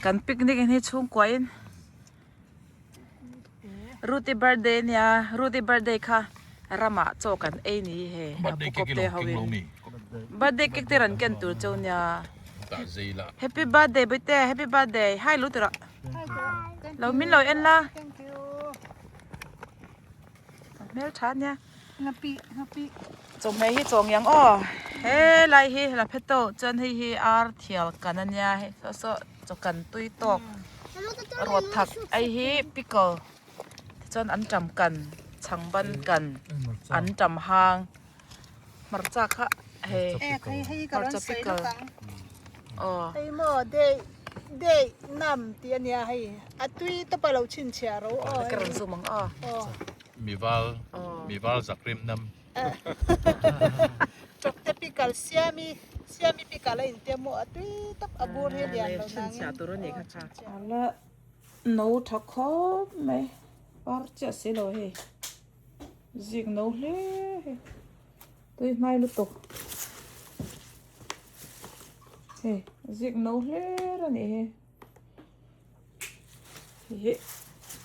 kan picnic ni chung kwain Ruti birthday nia Ruti birthday kha rama chokan ei ni he apukop te hawin birthday cake te ran ken tur chonya happy birthday bete happy birthday hai lu tira lo min lo en la Thank you. mel chan nha Happy. chong hei hi chong yang o he lai hi la pheto chon hi ar thial kananya he so chokan tui tok rot thak ai hi pickle chon an tam kan changban kan an tam hang marcha kha he Hay karon say lo kang. oh Hay mo de nam tia nia hay. Atui to palo chin chia ro. karan sumang oh mival zakrim nam Chok te pikal siami pikal in te mo atui top abur he dian lo nang. cha turu ni kha ala no thakho mai par cha se lo he zik no le tôi mai lu tok he zik no le ra ni he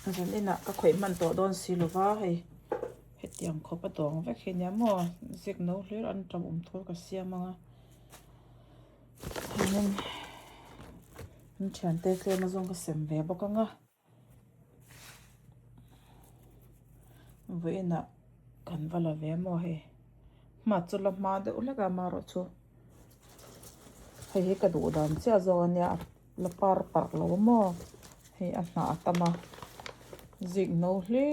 anh nên là các khỏe mạnh tổ đón xí lô va hay hết tiếng khó bắt đầu vẽ khi nhá mò zik no le ăn trong thôi cả xia mà nên chán tê cái nó dùng cái xem về bao ngà vậy nè cần vào là về mò hay mà cho làm mà để uống cái mà rồi chú hay cái đồ đàn chia rồi nha là par lâu mò hay ăn nã tama zik no le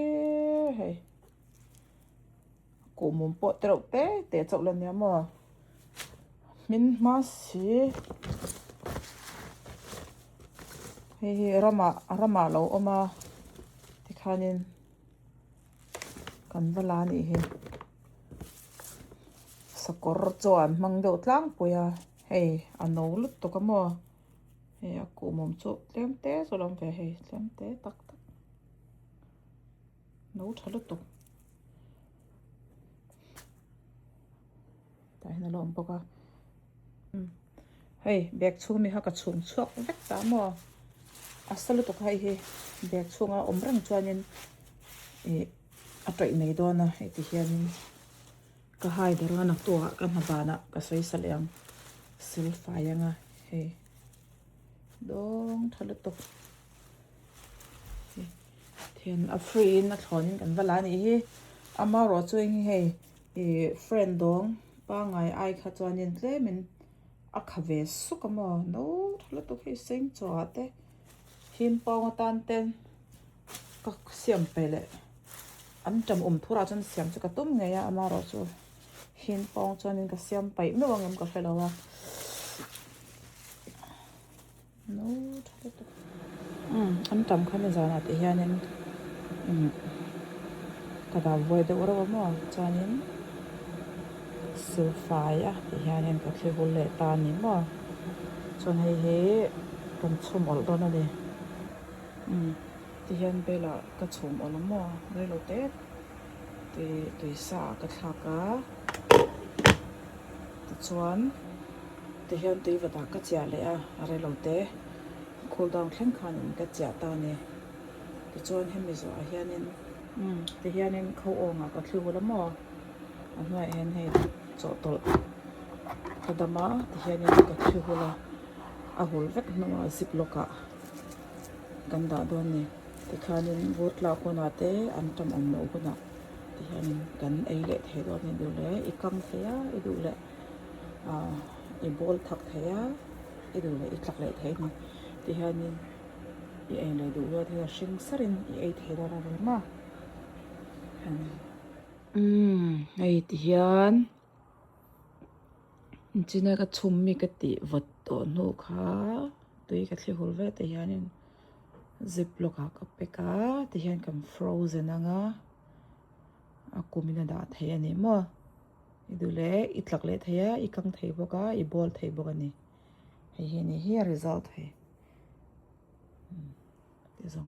hay cụ muốn bỏ trâu té chậu lên nha mò min ma si hey rama lo oma tikhanin kan vala ni he sakor chuan mang do tlang puya hey ano lut to ka mo hey aku mom chu tlem te so lam ve hey tlem te tak no thalu to tai na lom poka hey bag chung mi ha ka chung chuak vek ta mo asalu to khai he bag chunga omrang chuanin atoi nei dona ti hianin ka hai darana to kan habana ka soi saleang sil fayanga he dong thalu to thian a free na thon kan vala ni hi ama ro chuing he friend dong pa ngai ai kha chuanin tlemin a khave sukamo no thla to he seng choate him pawng tan ten ka siam pele an tam thura chan siam chu ka tum ngeya ama ro chu hin pawng chuanin ka siam pai me wangam ka helawa no thla to an tam khane zana te hianin kada voi de ora mo chuanin silfaya ti hianin ka thlegul le ta ni mo chon he kan chum ol don ani ti hian bela ka chum ol mo relo te ti sa ka thaka ti chuan ti hian ti wata ka chia le a relo te cool down thleng khan in ka chia ta ni ti chuan hemi zo a hianin ti hianin kho onga ka thlegul mo anwa en he cho tol kadama hianin ka thihula a hol vek noma ziploka ganda don ni tikhanin botla kona te antam amno kona tihanin kan eile the don ni dule ikam theya idule I bol thak theya idule itlak le the ni tihanin I eile dule the shing sarin I ei the da ra ma ai tihian china ka chummi ka ti vat to no kha tui ka thli hol ve te hianin ziplock ka peka te hian kam frozen anga a kumina da the ani mo idule itlak le theya ikang thei boka I bol thei boka ni hei hi ni hi result he